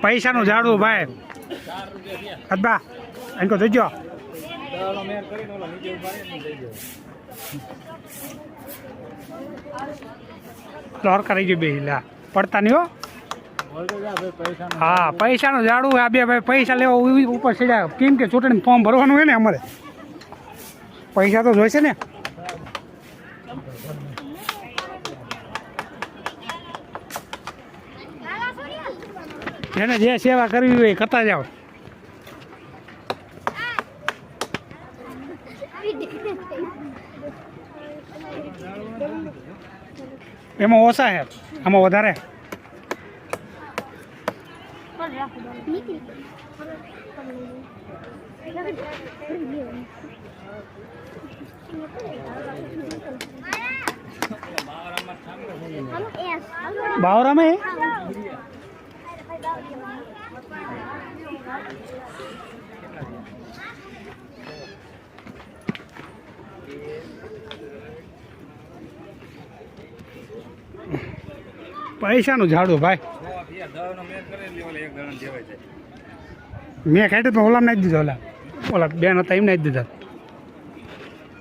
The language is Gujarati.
પૈસાનું ઝાડવું ભાઈ અદબા એનકો જોજો લોર કરી ગયો બે લા પડતા નહીં હો. હા પૈસાનું ઝાડવું આ બે ભાઈ પૈસા લેવા ઉપર ચડ્યા કેમ કે ચૂંટણી ફોર્મ ભરવાનું હોય ને અમારે પૈસા તો જોઈશે ને. એને જે સેવા કરવી હોય કરતા જાઓ. એમાં ઓછા છે આમાં વધારે. બાવરામાં પૈસાનું ઝાડું ભાઈ મેં ખાઈ તો ઓલા નાખી દીધો ઓલા બેન હતા એમ નાખી દીધા.